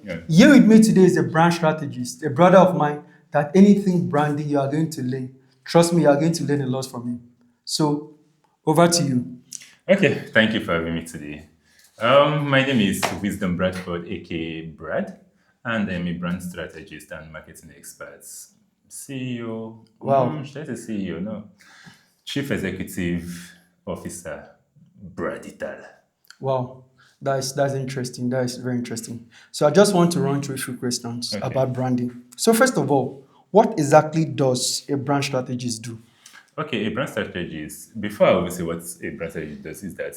Yeah. Here with me today is a brand strategist, a brother of mine that anything branding you are going to learn. Trust me, you are going to learn a lot from him. So, over to you. Okay, thank you for having me today. My name is Wisdom Bradford, aka Brad, and I'm a brand strategist and marketing expert. CEO, Wow, should I say CEO? No, Chief Executive Officer, Bradital. wow, that's interesting. That is very interesting. So, I just want to run through a few questions Okay. about branding. So, first of all, what exactly does a brand strategist do? Okay, a brand strategist. Before I will say what a brand strategist does, is that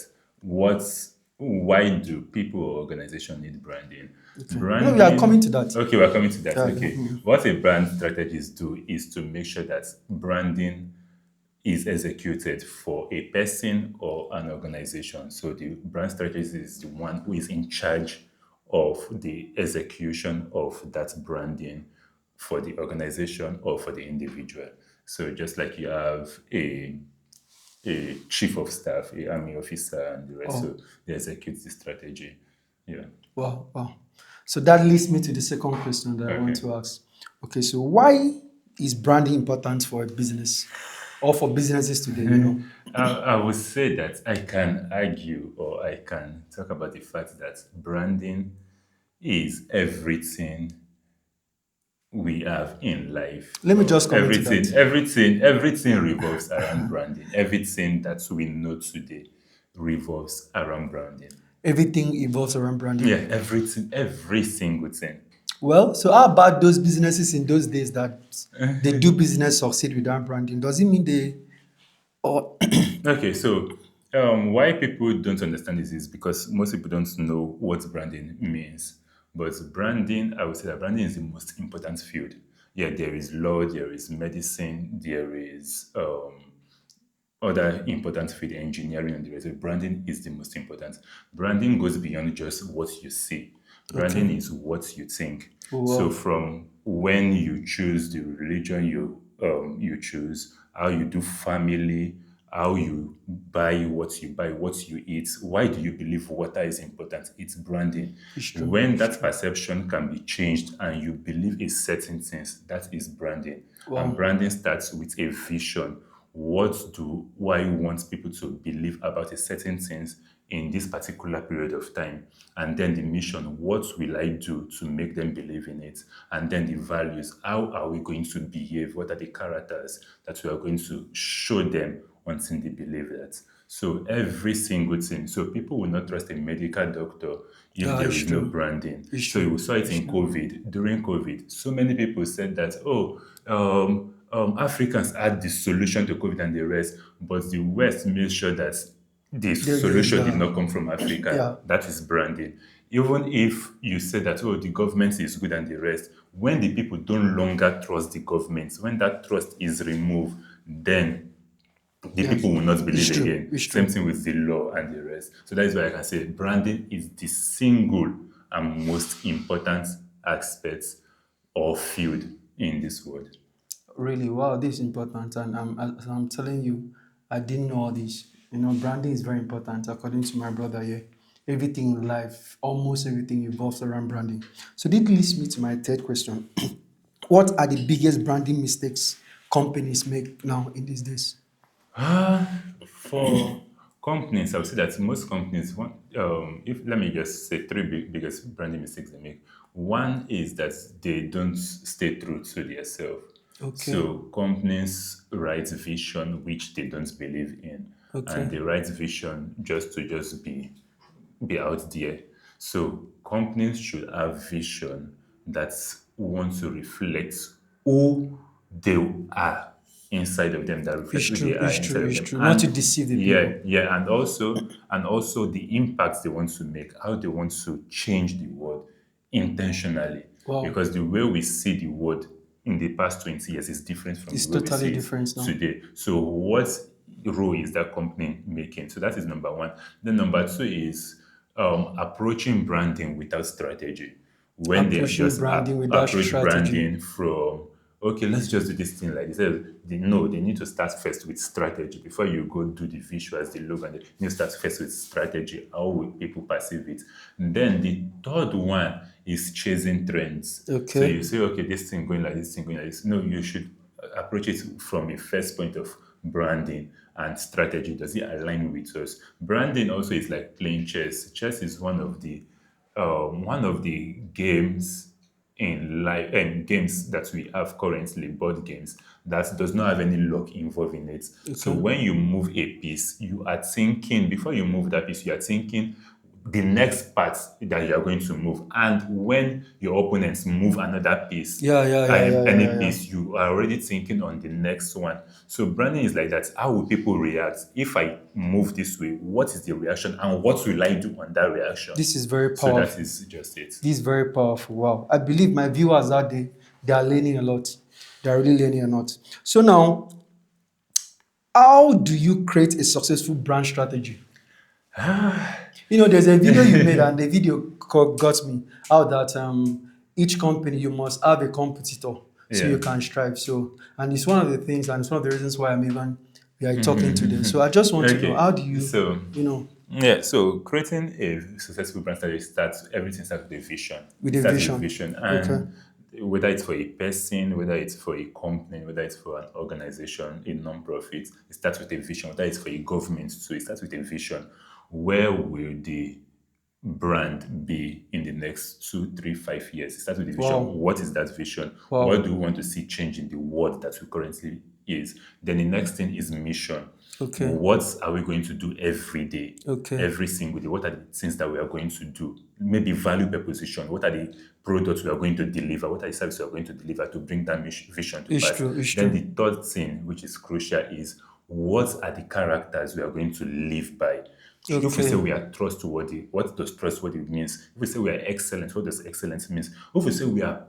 why do people or organization need branding? Okay, no, we are coming Branding. to that. Okay, we're coming to that. Yeah, Okay, what a brand strategist do is to make sure that branding is executed for a person or an organization. So the brand strategist is the one who is in charge of the execution of that branding for the organization or for the individual. So just like you have a chief of staff, a army officer, and the rest, oh, so they execute the strategy. Yeah. wow, wow. So that leads me to the second question that I want Okay. to ask. Okay, so why is branding important for a business or for businesses today? I would say that I can argue or I can talk about the fact that branding is everything we have in life. Let me just come into that. Everything revolves around branding. Everything that we know today revolves around branding. Everything evolves around Yeah, branding. everything, every single thing. Well, so how about those businesses in those days that they do business succeed without branding? Does it mean they or Okay, so why people don't understand this is because most people don't know what branding means. But branding, I would say that branding is the most important field. Yeah, there is law, there is medicine, there is other important field, engineering and the rest. So branding is the most important. Branding goes beyond just what you see. okay? Branding is what you think. So Wow, from when you choose the religion you choose, how you do family, how you buy what you buy, what you eat. Why do you believe water is important? It's branding. it's true. When It's that true. perception can be changed and you believe a certain things, that is branding. And Wow, branding starts with a vision. What do why want people to believe about a certain things in this particular period of time? And then the mission, what will I do to make them believe in it? And then the values, how are we going to behave? What are the characters that we are going to show them until they believe that? So every single thing. So people will not trust a medical doctor if yeah, there it's is no true. branding. It's So you true. saw it It's in true. COVID. During COVID, so many people said that, oh, Africans had the solution to COVID and the rest, but the West made sure that the solution did Yeah, not come from Africa. yeah, That is branding. Even if you say that, oh, the government is good and the rest, when the people don't longer trust the government, when that trust is removed, then the yeah. people will not It's believe true. again. It's Same true. thing with the law and the rest. So that is why I can say branding is the single and most important aspect or field in this world. Really, wow, this is important. And as I'm telling you, I didn't know all this. Branding is very important, according to my brother here. Everything in life, almost everything evolves around branding. So this leads me to my third question. What are the biggest branding mistakes companies make now in these days? For companies, I would say that most companies want, if let me just say three biggest branding mistakes they make. One is that they don't stay true to themselves. Okay, So companies write vision which they don't believe in, and okay. they write vision just to be out there. So companies should have vision that want to reflect who they are inside of them, that reflect It's who they true, are it's inside true, of it's them. true. Not to And deceive the yeah, people. yeah, and also the impacts they want to make, how they want to change the world intentionally. Wow, Because the way we see the world in the past 20 years is different from it's the way we totally see it different now. today. So what role is that company making? So that is number one. Then number two is approaching branding without strategy. When they Approaching just branding without approach strategy. branding from, okay, let's just do this thing like this. No, they need to start first with strategy before you go do the visuals, the logo, and you need to start first with strategy. How will people perceive it? And then the third one is chasing trends. So Okay. you say, okay, this thing going like this, thing going like this. No, you should approach it from a first point of branding and strategy. Does it align with us? Branding also is like playing chess. Chess is one of the games in life and games that we have currently, board games, that does not have any luck involved in it. So Okay. when you move a piece, you are thinking before you move that piece, you are thinking the next part that you are going to move. And when your opponents move another piece, Yeah, yeah, yeah, yeah, yeah, any yeah, yeah. piece, you are already thinking on the next one. So branding is like that. How will people react if I move this way? What is the reaction, and what will I do on that reaction? This is very So that powerful. is just it. This is very powerful. Wow. I believe my viewers out there, they are learning a lot. They are really learning a lot. So now, how do you create a successful brand strategy? There's a video you made, and the video got me out that each company you must have a competitor so Yeah. you can strive. So, and it's one of the things, and it's one of the reasons why I'm even we are talking today. So I just want to know, Okay. how do you, So you know, yeah, so creating a successful brand strategy starts everything starts with a vision. with It a starts with vision? vision, Okay. and whether it's for a person, whether it's for a company, whether it's for an organization, a non-profit, it starts with a vision. Whether it's for a government, so it starts with a vision. Where will the brand be in the next 2, 3, 5 years? It starts with the vision. Wow. What is that vision? What Wow. do we want to see change in the world that we currently is? Then the next thing is mission. Okay. What are we going to do every day? Okay. Every single day? What are the things that we are going to do? Maybe value proposition. What are the products we are going to deliver? What are the services we are going to deliver to bring that vision to It's pass? true. It's Then true. the third thing, which is crucial, is what are the characters we are going to live by? If we say Okay. we are trustworthy, what does trustworthy means? If we say we are excellent, what does excellence means? If we say we are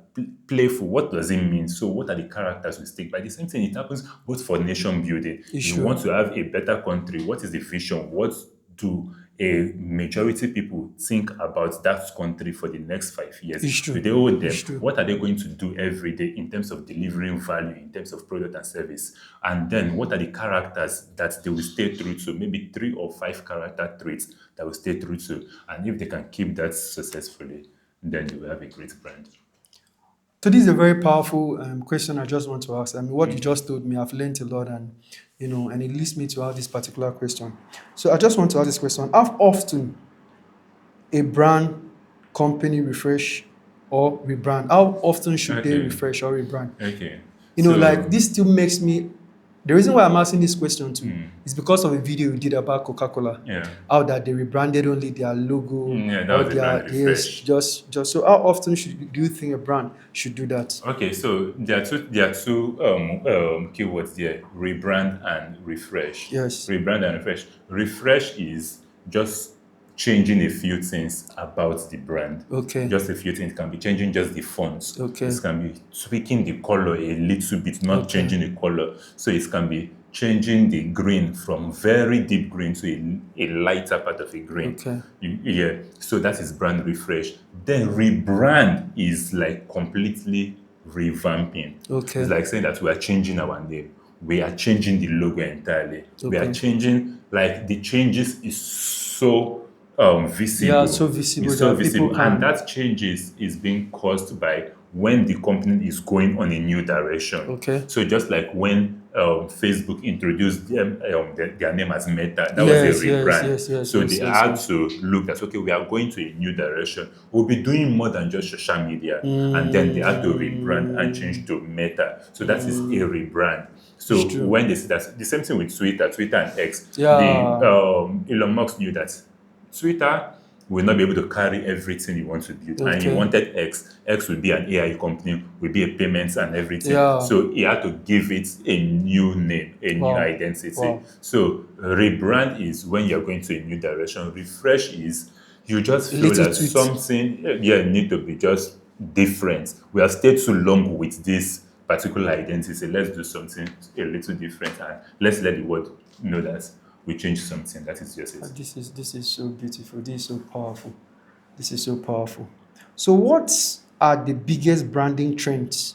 playful, what does it mean? So what are the characters we stick by? The same thing, it happens both for nation building. It's You true. want to have a better country. What is the vision? What do a majority people think about that country for the next 5 years? It's Do true. they owe It's them? true. What are they going to do every day in terms of delivering value, in terms of product and service? And then what are the characters that they will stay true to? Maybe 3 or 5 character traits that will stay true to. And if they can keep that successfully, then they will have a great brand. So this is a very powerful question I just want to ask. I mean, what you just told me, I've learned a lot, and and it leads me to ask this particular question. So I just want to ask this question: how often a brand company refresh or rebrand? How often should they Okay. refresh or rebrand? Okay. Like So, this still makes me. The reason why I'm asking this question too is because of a video we did about Coca-Cola, yeah. how that they rebranded only their logo Yeah, that or was a brand their, yes, refresh. just so. How often do you think a brand should do that? Okay, so there are two keywords there: rebrand and refresh. Yes. Rebrand and refresh. Refresh is just changing a few things about the brand. Okay. Just a few things. It can be changing just the fonts. Okay. It can be tweaking the color a little bit, not Okay. changing the color. So it can be changing the green from very deep green to a lighter part of a green. Okay. Yeah, so that is brand refresh. Then rebrand is like completely revamping. It's Okay. like saying that we are changing our name. We are changing the logo entirely. We are Okay. changing, like the changes is so Yeah, so visible. visible It's so that people visible. And can. that changes is being caused by when the company is going on a new direction. Okay. So just like when Facebook introduced their name as Meta, that was a Yes. Yes. rebrand. Yes. Yes. So Yes. they Yes. had Yes. to look at, okay, we are going to a new direction. We'll be doing more than just social media. And then they had to rebrand and change to Meta. So that is a rebrand. It's So true. when they see that, the same thing with Twitter and X, the Yeah. Elon Musk knew that Twitter will not be able to carry everything you want to build. And he Okay. wanted X. X will be an AI company, will be a payments and everything. Yeah. So he had to give it a new name, a new Wow. identity. Wow. So rebrand is when you're going to a new direction. Refresh is you just A feel little that tweet. something need to be just different. We have stayed too long with this particular identity. So let's do something a little different and let's let the world know that we changed something. That is just it. This is so beautiful. This is so powerful. This is so powerful. So, what are the biggest branding trends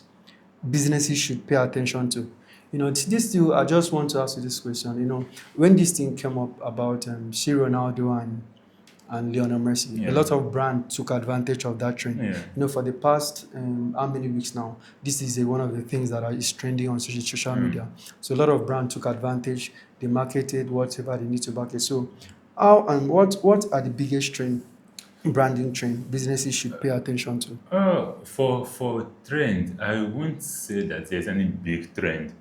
businesses should pay attention to? This still, I just want to ask you this question. When this thing came up about see Ronaldo and Lionel Messi. A Yeah. lot of brands took advantage of that trend. Yeah. For the past how many weeks now, this is one of the things that is trending on social media. So a lot of brands took advantage. They marketed whatever they need to market. So how and what are the biggest branding trend businesses should pay attention to? For trend, I won't say that there's any big trend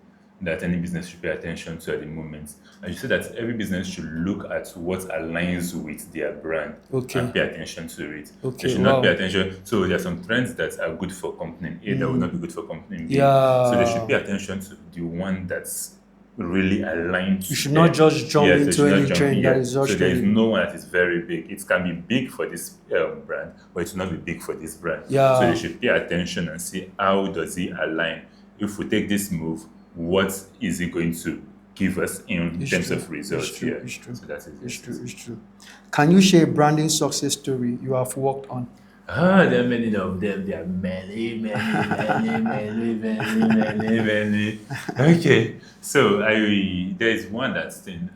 that any business should pay attention to at the moment. I should say that every business should look at what aligns with their brand and Okay. pay attention to it. They Okay. should not pay Wow. attention. So there are some trends that are good for company A that will not be good for company B. So they should Yeah. pay attention to the one that's really aligned You to should not them. just jump Yes, they into should not any jump in. trend that Yeah. is So just there is trending. no one that is very big. It can be big for this brand, but it will not be big for this brand. So they Yeah. should pay attention and see how does it align. If we take this move, what is it going to give us in It's terms true. of results It's true. here? It's true. So that is It's it. true. It's true. Can you share a branding success story you have worked on? There are many of them. There are many, many. Okay, so there is one that's in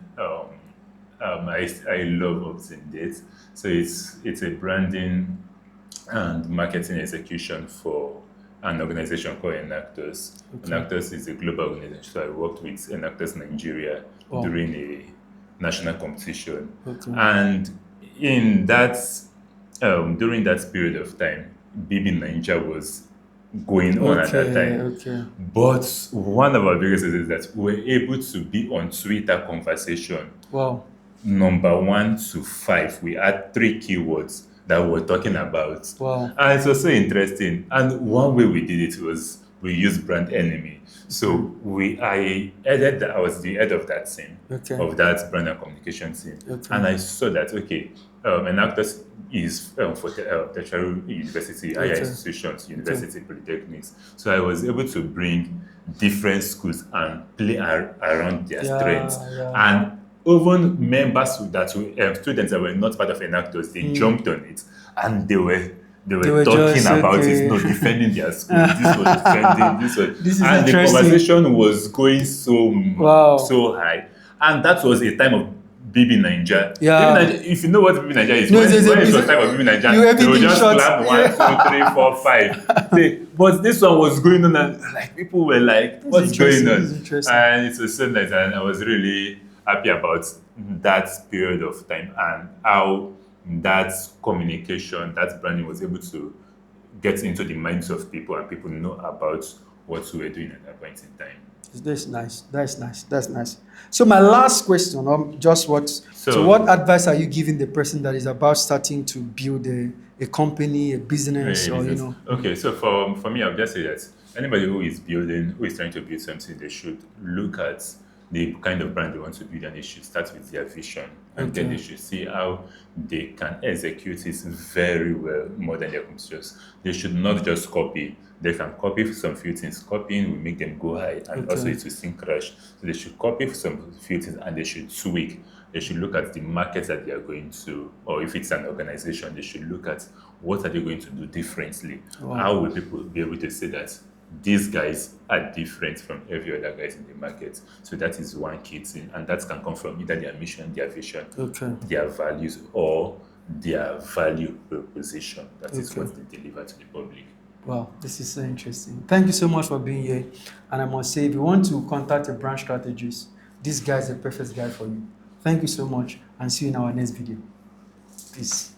I love up to date. So it's a branding and marketing execution for an organization called Enactus. Okay. Enactus is a global organization. So I worked with Enactus Nigeria Wow. during a national competition, Okay. and in that during that period of time, BB Ninja was going on at that Okay. time. Okay. But one of our biggest is that we were able to be on Twitter conversation Wow. number 1 to 5. We had 3 keywords that we were talking about. Wow. And it was so interesting. And one way we did it was we used brand enemy. So I was the head of that team, Okay. of that brand and communication team. Okay. And I saw that, okay, an actor is for tertiary university, higher Okay. institutions, university, polytechnics. So I was able to bring different schools and play around their Yeah, strengths. yeah. And even members students that were not part of Enactus, they jumped on it and they were were talking just, about okay. it, no, defending their school. This was defending, this was, This is and the interesting. conversation was going Wow. so high. And that was a time of BB Ninja. Yeah. BB Ninja, if you know what BB Ninja is, No, when it's it was time of BB Ninja, they everything would just short. clap 1, 2, 3, 4, 5. But this one was going on, and like people were like, "What's going interesting, on?" this is interesting. And it was so nice, and I was really happy about that period of time and how that communication, that branding was able to get into the minds of people and people know about what we were doing at that point in time. That's nice. That's nice. That's nice. So my last question, just what? So, So- what advice are you giving the person that is about starting to build a company, a business, or Business. Okay, so for me, I'll just say that anybody who is trying to build something, they should look at the kind of brand they want to build, and they should start with their vision, and then Okay. they should see how they can execute it very well, more than their competitors. They should not just copy. They can copy some few things. Copying will make them go high, and also Okay. it will still crash. So they should copy some few things, and they should tweak. They should look at the markets that they are going to, or if it's an organization, they should look at what are they going to do differently. Wow. How will people be able to say that these guys are different from every other guys in the market? So that is one key thing, and that can come from either their mission, their vision, Okay. their values, or their value proposition. That is Okay. what they deliver to the public. Wow, this is so interesting. Thank you so much for being here. And I must say, if you want to contact a brand strategist, this guy is the perfect guy for you. Thank you so much, and see you in our next video. Peace.